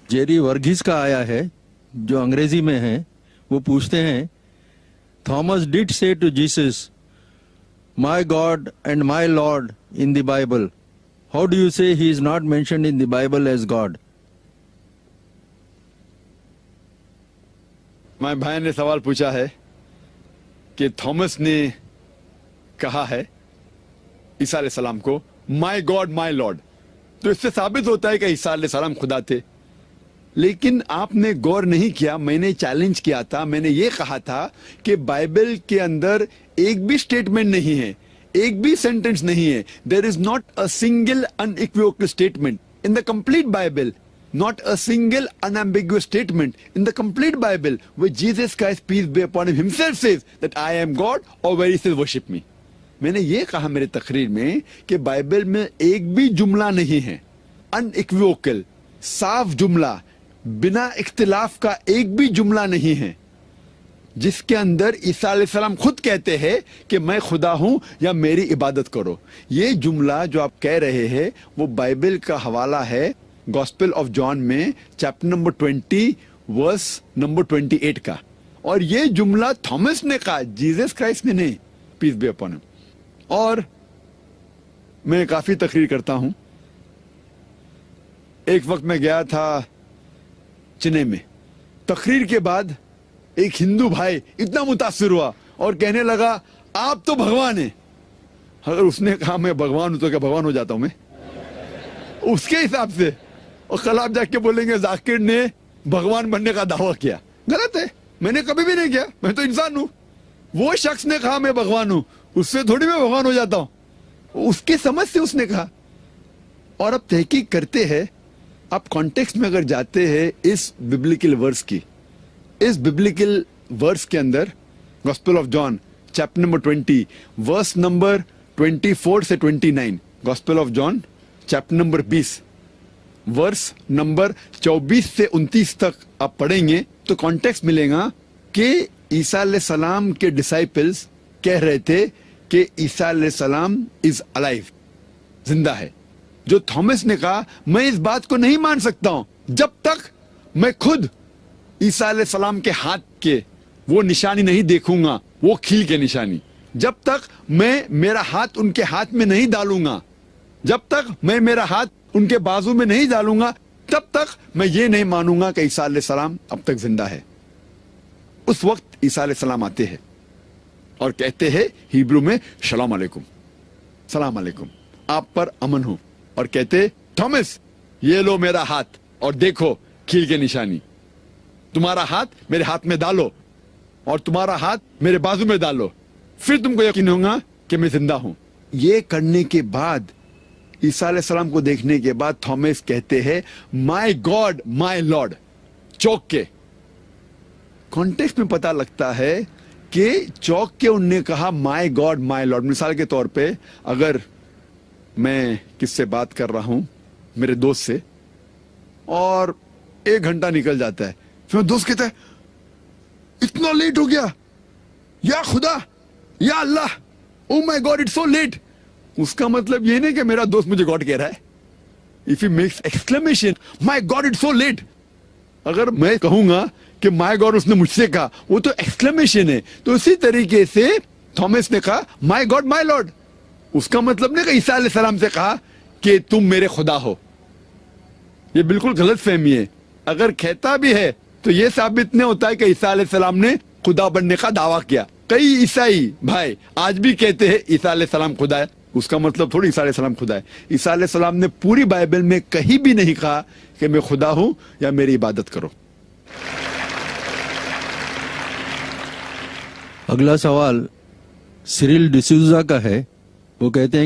Jerry Varghese का आया है जो अंग्रेजी में है. वो पूछते हैं, Thomas did say to Jesus, my God and my Lord in the Bible. How do you say he is not mentioned in the Bible as God? My भाई ने सवाल पूछा है कि थॉमस ने कहा है ईसा अलैहिस्सलाम को माय गॉड माय लॉर्ड, तो इससे साबित होता है कि ईसा अलैहिस्सलाम खुदा थे. लेकिन आपने गौर नहीं किया, मैंने चैलेंज किया था, मैंने ये कहा था कि बाइबल के अंदर एक भी स्टेटमेंट नहीं है, एक भी सेंटेंस नहीं है. There is not a single unequivocal statement in the complete Bible, not a single unambiguous statement in the complete Bible where Jesus Christ, peace be upon him, himself says that I am God, or where he says worship me. मैंने ये कहा मेरे तकरीर में कि Bible में एक भी जुमला नहीं है अनइक्विवोकल, साफ जुमला, बिना इख्तिलाफ का एक भी जुमला नहीं है जिसके अंदर ईसा अलैहिस्सलाम खुद कहते हैं कि मैं खुदा हूं या मेरी इबादत करो. ये जुमला जो आप कह रहे हैं वो बाइबल का हवाला है गॉस्पेल ऑफ जॉन में चैप्टर नंबर 20 वर्स नंबर 28 का. और ये जुमला थॉमस ने कहा, जीसस क्राइस्ट ने नहीं, पीस बी अपॉन हिम. और मैं काफी तकरीर करता हूं. एक वक्त मैं गया था चेन्नई में, तकरीर के बाद एक हिंदू भाई इतना मुतासिर हुआ और कहने लगा आप तो भगवान हैं. अगर उसने कहा मैं भगवान हूं तो क्या भगवान हो जाता हूं मैं उसके हिसाब से? और कल आप जाके बोलेंगे जाकिर ने भगवान बनने का दावा किया. गलत है, मैंने कभी भी नहीं किया, मैं तो इंसान हूं. वो शख्स ने कहा मैं भगवान हूं, उससे थोड़ी मैं भगवान हो जाता हूं. उसकी समझ से उसने कहा. और अब तहकीक करते हैं, आप कॉन्टेक्स्ट में अगर जाते हैं इस बिब्लिकल वर्स की, इस बिब्लिकल वर्स के अंदर Gospel of John chapter number 20 verse number 24 से 29, Gospel of John chapter number 20 verse number 24 से 29 तक आप पढ़ेंगे तो कॉन्टेक्स्ट मिलेगा कि ईसा अलैहिस्सलाम के डिसाइपल्स कह रहे थे कि ईसा अलैहिस्सलाम इज अलाइव, जिंदा है. जो थॉमस ने कहा मैं इस बात को नहीं मान सकता हूं जब तक मैं खुद ईसा अलैहिस्सलाम के हाथ के वो निशानी नहीं देखूंगा, वो खील के निशानी. जब तक मैं मेरा हाथ उनके हाथ में नहीं डालूंगा, जब तक मैं मेरा हाथ उनके बाजू में नहीं डालूंगा, तब तक मैं ये नहीं मानूंगा कि ईसा अलैहिस्सलाम अब तक जिंदा है. उस वक्त ईसा अलैहिस्सलाम आते हैं और कहते हैं हिब्रू में शलाम अलैकुम, सलाम अलैकुम, आप पर अमन हो. और कहते थॉमस ये लो मेरा हाथ और देखो खील के निशानी. तुम्हारा हाथ मेरे हाथ में डालो और तुम्हारा हाथ मेरे बाजू में डालो, फिर तुमको यकीन होगा कि मैं जिंदा हूं. ये करने के बाद, ईसा अलैहिस्सलाम को देखने के बाद थॉमस कहते हैं माय गॉड माय लॉर्ड. चौक के कॉन्टेक्स्ट में पता लगता है कि चौक के उनने कहा माय गॉड माय लॉर्ड. मिसाल के तौर पे अगर मैं किससे बात कर रहा हूं मेरे दोस्त से और 1 घंटा निकल जाता है, फिर दोस्त कहता है इतना लेट हो गया, या खुदा, या अल्लाह, oh my God it's so late. उसका मतलब ये नहीं कि मेरा दोस्त मुझे गॉड कह रहा है. If he makes exclamation my God it's so late, अगर मैं कहूंगा कि माय गॉड उसने मुझसे कहा, वो तो एक्सक्लेमेशन है. तो इसी तरीके से थॉमस ने कहा माय गॉड माय लॉर्ड. उसका मतलब नहीं कि ईसा अलैहिस्सलाम से कहा कि तुम मेरे खुदा हो. ये बिल्कुल गलत फहमी है. अगर कहता भी है तो ये साबित नहीं होता है कि ईसा अलैहिस्सलाम ने खुदा बनने का दावा किया. कई ईसाई भाई आज भी कहते हैं ईसा अलैहिस्सलाम खुदा है. उसका मतलब थोड़ी ईसा अलैहिस्सलाम खुदा है. ईसा अलैहिस्सलाम ने पूरी बाइबल में कहीं भी नहीं कहा कि मैं खुदा हूं या मेरी इबादत करो. अगला सवाल सिरिल डिसूजा का है. वो कहते हैं